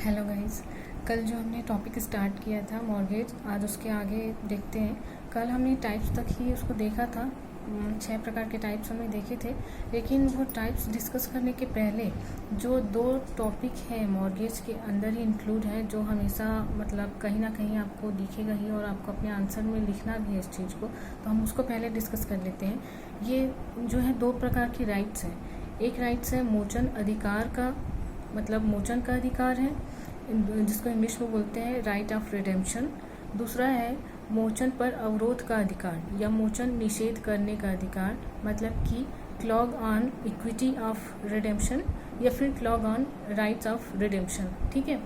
Hello guys. कल जो हमने टॉपिक स्टार्ट किया था मॉर्गेज, आज उसके आगे देखते हैं। कल हमने टाइप्स तक ही उसको देखा था, 6 प्रकार के टाइप्स हमने देखे थे। लेकिन वो टाइप्स डिस्कस करने के पहले जो 2 टॉपिक हैं मॉर्गेज के अंदर ही इंक्लूड है, जो हमेशा मतलब कहीं ना कहीं आपको दिखेगा ही और आपको अपने आंसर में लिखना भी है इस चीज़ को, तो हम उसको पहले डिस्कस कर लेते हैं। ये जो है 2 प्रकार की राइट्स हैं। एक राइट्स है मोचन अधिकार का, मतलब मोचन का अधिकार है, जिसको इंग्लिश में बोलते हैं राइट ऑफ रिडेम्पशन। दूसरा है मोचन पर अवरोध का अधिकार या मोचन निषेध करने का अधिकार, मतलब कि clog on equity of redemption या फिर clog on rights of redemption. ठीक है,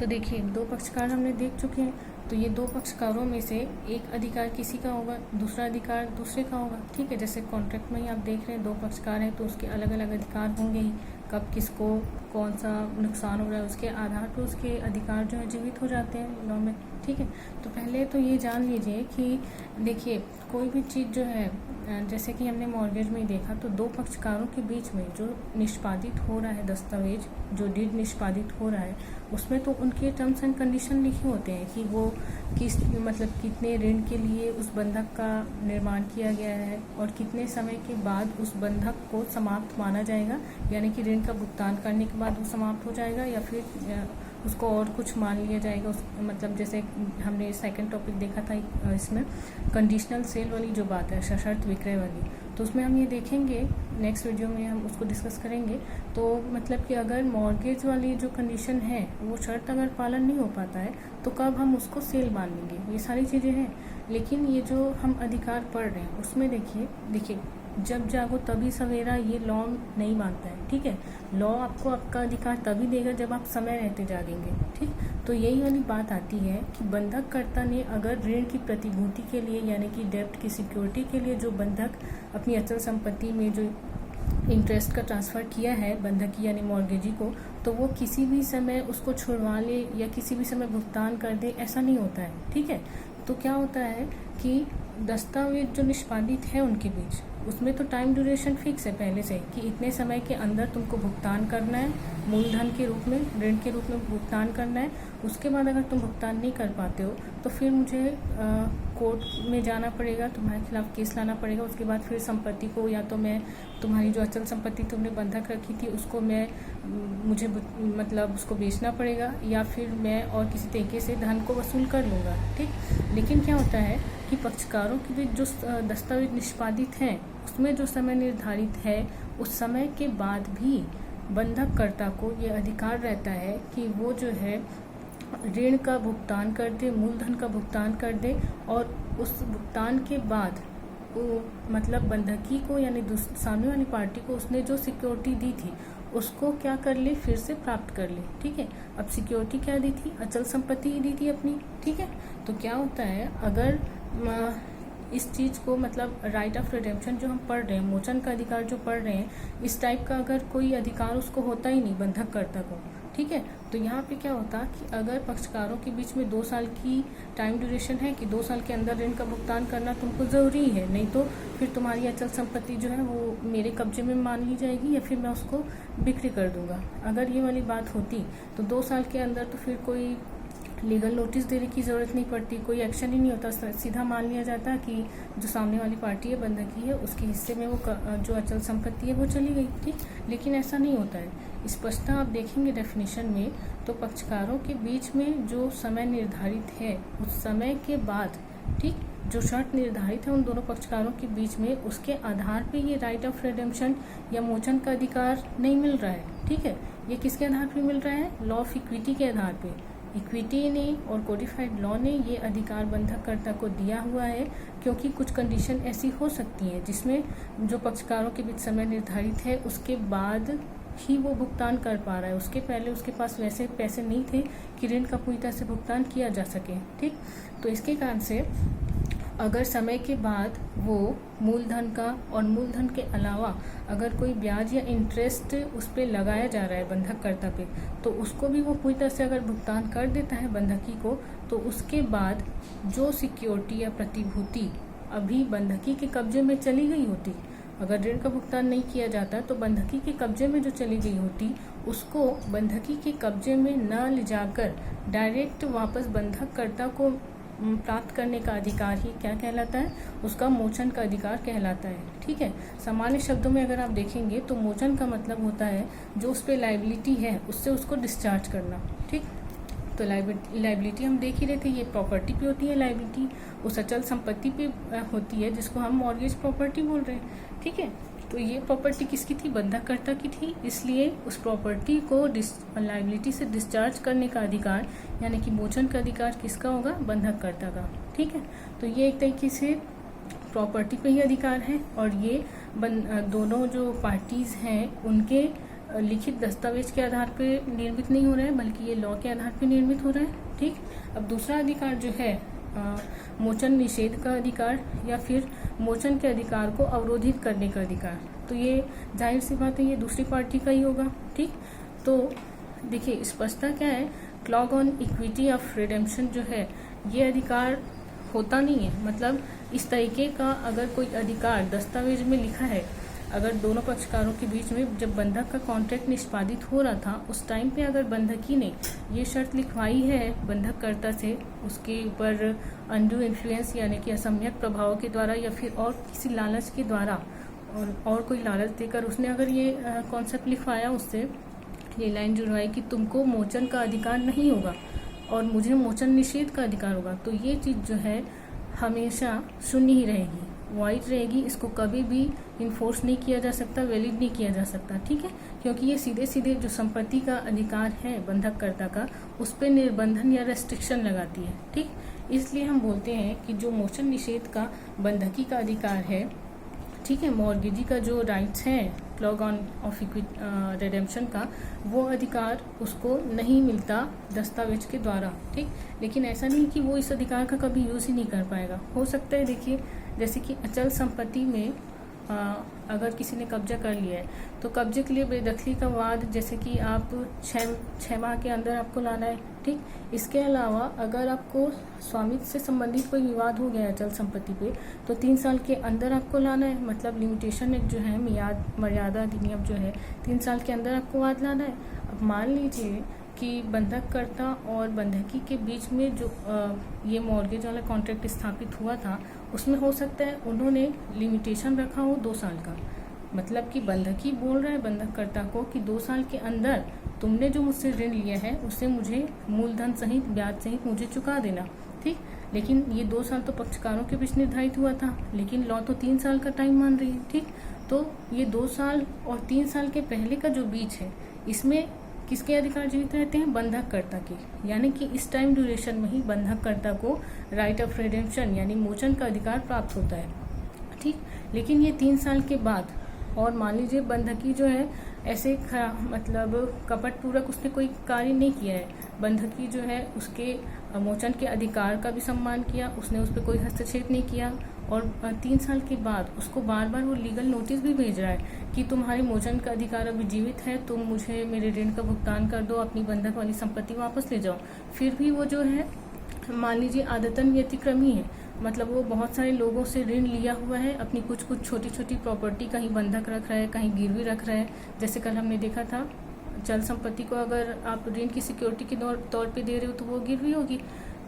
तो देखिए 2 पक्षकार हमने देख चुके हैं। तो ये 2 पक्षकारों में से एक अधिकार किसी का होगा, दूसरा अधिकार दूसरे का होगा। ठीक है, जैसे कॉन्ट्रैक्ट में ही आप देख रहे हैं 2 पक्षकार हैं तो उसके अलग अलग अधिकार होंगे ही। कब किसको कौन सा नुकसान हो रहा है उसके आधार पर उसके अधिकार जो है जीवित हो जाते हैं लॉ में। ठीक है, तो पहले तो ये जान लीजिए कि देखिए कोई भी चीज़ जो है, जैसे कि हमने मॉर्गेज में ही देखा, तो 2 पक्षकारों के बीच में जो निष्पादित हो रहा है दस्तावेज, जो डीड निष्पादित हो रहा है, उसमें तो उनके टर्म्स एंड कंडीशन लिखे होते हैं कि वो किस मतलब कितने ऋण के लिए उस बंधक का निर्माण किया गया है और कितने समय के बाद उस बंधक को समाप्त माना जाएगा, यानी कि ऋण का भुगतान करने के बाद वो समाप्त हो जाएगा या फिर उसको और कुछ मान लिया जाएगा। उस मतलब जैसे हमने सेकंड टॉपिक देखा था इसमें कंडीशनल सेल वाली जो बात है, सशर्त विक्रय वाली, तो उसमें हम ये देखेंगे नेक्स्ट वीडियो में, हम उसको डिस्कस करेंगे। तो मतलब कि अगर मॉर्गेज वाली जो कंडीशन है वो शर्त अगर पालन नहीं हो पाता है तो कब हम उसको सेल मान लेंगे, ये सारी चीज़ें हैं। लेकिन ये जो हम अधिकार पढ़ रहे हैं उसमें देखिए जब जागो तभी सवेरा, ये लॉ नहीं मानता है। ठीक है, लॉ आपको आपका अधिकार तभी देगा जब आप समय रहते जागेंगे। ठीक, तो यही वाली बात आती है कि बंधककर्ता ने अगर ऋण की प्रतिभूति के लिए यानी कि डेब्ट की सिक्योरिटी के लिए जो बंधक अपनी अचल संपत्ति में जो इंटरेस्ट का ट्रांसफ़र किया है बंधकी यानी मॉर्गेजी को, तो वो किसी भी समय उसको छुड़वा ले या किसी भी समय भुगतान कर दे, ऐसा नहीं होता है। ठीक है, तो क्या होता है कि दस्तावेज जो निष्पादित है उनके बीच, उसमें तो टाइम ड्यूरेशन फिक्स है पहले से कि इतने समय के अंदर तुमको भुगतान करना है, मूलधन के रूप में, ऋण के रूप में भुगतान करना है। उसके बाद अगर तुम भुगतान नहीं कर पाते हो तो फिर मुझे कोर्ट में जाना पड़ेगा, तुम्हारे खिलाफ केस लाना पड़ेगा। उसके बाद फिर संपत्ति को या तो मैं तुम्हारी जो अचल संपत्ति तुमने बंधक रखी थी उसको मुझे मतलब उसको बेचना पड़ेगा या फिर मैं और किसी तरीके से धन को वसूल कर लूँगा। ठीक, लेकिन क्या होता है कि पक्षकारों के बीच जो दस्तावेज निष्पादित हैं उसमें जो समय निर्धारित है उस समय के बाद भी बंधककर्ता को ये अधिकार रहता है कि वो जो है ऋण का भुगतान कर दे, मूलधन का भुगतान कर दे और उस भुगतान के बाद वो मतलब बंधकी को यानी सामने वाली पार्टी को उसने जो सिक्योरिटी दी थी उसको क्या कर ले, फिर से प्राप्त कर ले। ठीक है, अब सिक्योरिटी क्या दी थी, अचल संपत्ति ही दी थी अपनी। ठीक है, तो क्या होता है अगर इस चीज़ को मतलब राइट ऑफ रिडेम्पशन जो हम पढ़ रहे हैं, मोचन का अधिकार जो पढ़ रहे हैं, इस टाइप का अगर कोई अधिकार उसको होता ही नहीं बंधककर्ता को। ठीक है, तो यहाँ पे क्या होता कि अगर पक्षकारों के बीच में 2 साल की टाइम ड्यूरेशन है कि 2 साल के अंदर ऋण का भुगतान करना तुमको ज़रूरी है, नहीं तो फिर तुम्हारी अचल संपत्ति जो है वो मेरे कब्जे में मान ली जाएगी या फिर मैं उसको बिक्री कर दूंगा। अगर ये वाली बात होती तो 2 साल के अंदर तो फिर कोई लीगल नोटिस देने की ज़रूरत नहीं पड़ती, कोई एक्शन ही नहीं होता, सीधा मान लिया जाता कि जो सामने वाली पार्टी है बंधकी है उसके हिस्से में वो जो अचल संपत्ति है वो चली गई। ठीक, लेकिन ऐसा नहीं होता है। स्पष्टता आप देखेंगे डेफिनेशन में, तो पक्षकारों के बीच में जो समय निर्धारित है उस समय के बाद, ठीक, जो शर्त निर्धारित है उन दोनों पक्षकारों के बीच में, उसके आधार पे ये राइट ऑफ रिडेम्पशन या मोचन का अधिकार नहीं मिल रहा है। ठीक है, ये किसके आधार पे मिल रहा है, लॉ ऑफ इक्विटी के आधार पे। इक्विटी ने और कोडिफाइड लॉ ने ये अधिकार बंधककर्ता को दिया हुआ है, क्योंकि कुछ कंडीशन ऐसी हो सकती है जिसमें जो पक्षकारों के बीच समय निर्धारित है उसके बाद ही वो भुगतान कर पा रहा है, उसके पहले उसके पास वैसे पैसे नहीं थे कि ऋण का पूरी तरह से भुगतान किया जा सके। ठीक, तो इसके कारण से अगर समय के बाद वो मूलधन का और मूलधन के अलावा अगर कोई ब्याज या इंटरेस्ट उस पर लगाया जा रहा है बंधककर्ता पे, तो उसको भी वो पूरी तरह से अगर भुगतान कर देता है बंधकी को, तो उसके बाद जो सिक्योरिटी या प्रतिभूति अभी बंधकी के कब्जे में चली गई होती, अगर ऋण का भुगतान नहीं किया जाता तो बंधकी के कब्जे में जो चली गई होती उसको बंधकी के कब्जे में न ले जाकर डायरेक्ट वापस बंधककर्ता को प्राप्त करने का अधिकार ही क्या कहलाता है, उसका मोचन का अधिकार कहलाता है। ठीक है, सामान्य शब्दों में अगर आप देखेंगे तो मोचन का मतलब होता है जो उस पर लाइबिलिटी है उससे उसको डिस्चार्ज करना। ठीक, तो लाइबिलिटी हम देख ही रहे थे, ये प्रॉपर्टी पे होती है लाइबिलिटी, उस अचल संपत्ति पे होती है जिसको हम मॉर्गेज प्रॉपर्टी बोल रहे हैं। ठीक है, तो ये प्रॉपर्टी किसकी थी, बंधककर्ता की थी, इसलिए उस प्रॉपर्टी को लाइबिलिटी से डिस्चार्ज करने का अधिकार यानी कि मोचन का अधिकार किसका होगा, बंधककर्ता का। ठीक है, तो ये एक तरीके से प्रॉपर्टी पे ही अधिकार है और ये दोनों जो पार्टीज हैं उनके लिखित दस्तावेज के आधार पे निर्मित नहीं हो रहा है, बल्कि ये लॉ के आधार पे निर्मित हो रहा है। ठीक, अब दूसरा अधिकार जो है मोचन निषेध का अधिकार या फिर मोचन के अधिकार को अवरोधित करने का अधिकार, तो ये जाहिर सी बात है ये दूसरी पार्टी का ही होगा। ठीक, तो देखिए स्पष्टता क्या है, clause on equity of redemption जो है ये अधिकार होता नहीं है। मतलब इस तरीके का अगर कोई अधिकार दस्तावेज में लिखा है, अगर दोनों पक्षकारों के बीच में जब बंधक का कॉन्ट्रैक्ट निष्पादित हो रहा था उस टाइम पे अगर बंधकी ने ये शर्त लिखवाई है बंधककर्ता से उसके ऊपर अनड्यू इन्फ्लुएंस यानी कि असम्यक प्रभाव के द्वारा या फिर और किसी लालच के द्वारा और कोई लालच देकर उसने अगर ये कॉन्सेप्ट लिखवाया उससे ये लाइन जुड़वाई कि तुमको मोचन का अधिकार नहीं होगा और मुझे मोचन निषेध का अधिकार होगा, तो ये चीज़ जो है हमेशा शून्य ही रहेगी, वाइड रहेगी, इसको कभी भी इन्फोर्स नहीं किया जा सकता, वैलिड नहीं किया जा सकता। ठीक है, क्योंकि ये सीधे सीधे जो संपत्ति का अधिकार है बंधककर्ता का उस पर निर्बंधन या रेस्ट्रिक्शन लगाती है। ठीक, इसलिए हम बोलते हैं कि जो मोचन निषेध का बंधकी का अधिकार है, ठीक है, मॉर्गेजी का जो राइट्स हैं क्लॉज ऑन ऑफ रिडेम्पशन का, वो अधिकार उसको नहीं मिलता दस्तावेज के द्वारा। ठीक, लेकिन ऐसा नहीं कि वो इस अधिकार का कभी यूज़ ही नहीं कर पाएगा। हो सकता है देखिए जैसे कि अचल संपत्ति में अगर किसी ने कब्जा कर लिया है तो कब्जे के लिए बेदखली का वाद जैसे कि आप छः माह के अंदर आपको लाना है। ठीक, इसके अलावा अगर आपको स्वामित्व से संबंधित कोई विवाद हो गया अचल संपत्ति पे तो 3 साल के अंदर आपको लाना है। मतलब लिमिटेशन एक जो है मर्यादा अधिनियम जो है 3 साल के अंदर आपको वाद लाना है। अब मान लीजिए कि बंधककर्ता और बंधकी के बीच में जो ये मॉर्गेज वाला कॉन्ट्रैक्ट स्थापित हुआ था उसमें हो सकता है उन्होंने लिमिटेशन रखा हो 2 साल का। मतलब कि बंधकी बोल रहा है बंधककर्ता को कि 2 साल के अंदर तुमने जो मुझसे ऋण लिया है उससे मुझे मूलधन सहित ब्याज सहित मुझे चुका देना। ठीक, लेकिन ये 2 साल तो पक्षकारों के बीच निर्धारित हुआ था, लेकिन लॉ तो 3 साल का टाइम मान रही है। ठीक, तो ये 2 साल और 3 साल के पहले का जो बीच है इसमें किसके अधिकार जीवित रहते हैं, बंधककर्ता के, यानी कि इस टाइम ड्यूरेशन में ही बंधककर्ता को राइट ऑफ रिडेम्पशन यानी मोचन का अधिकार प्राप्त होता है। ठीक, लेकिन ये 3 साल के बाद और मान लीजिए बंधकी जो है ऐसे मतलब कपटपूर्वक उसने कोई कार्य नहीं किया है, बंधकी जो है उसके मोचन के अधिकार का भी सम्मान किया, उसने उस पर कोई हस्तक्षेप नहीं किया और 3 साल के बाद उसको बार बार वो लीगल नोटिस भी भेज रहा है कि तुम्हारे मोचन का अधिकार अभी जीवित है, तुम मुझे मेरे ऋण का भुगतान कर दो, अपनी बंधक वाली संपत्ति वापस ले जाओ। फिर भी वो जो है मान लीजिए आदतन व्यतिक्रमी है, मतलब वो बहुत सारे लोगों से ऋण लिया हुआ है, अपनी कुछ छोटी छोटी प्रॉपर्टी कहीं बंधक रख रहा है, कहीं गिरवी रख रहा है। जैसे कल हमने देखा था चल संपत्ति को अगर आप ऋण की सिक्योरिटी के तौर पे दे रहे हो तो वो गिरवी होगी।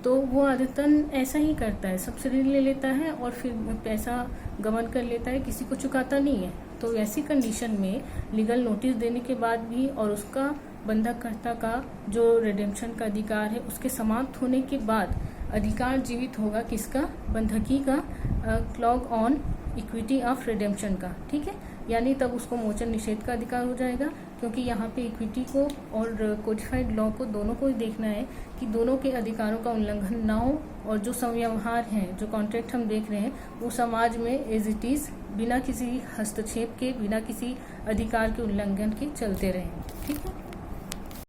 तो वो आदतन ऐसा ही करता है, सबसे ऋण ले लेता है और फिर पैसा गबन कर लेता है, किसी को चुकाता नहीं है। तो ऐसी कंडीशन में लीगल नोटिस देने के बाद भी और उसका बंधककर्ता का जो रिडेम्पशन का अधिकार है उसके समाप्त होने के बाद अधिकार जीवित होगा किसका, बंधकी का clause on equity of redemption का। ठीक है, यानी तब उसको मोचन निषेध का अधिकार हो जाएगा, क्योंकि यहाँ पे इक्विटी को और कोडिफाइड लॉ को दोनों को देखना है कि दोनों के अधिकारों का उल्लंघन ना हो और जो संव्यवहार हैं, जो कॉन्ट्रैक्ट हम देख रहे हैं वो समाज में एज इट इज बिना किसी हस्तक्षेप के, बिना किसी अधिकार के उल्लंघन के चलते रहें। ठीक है।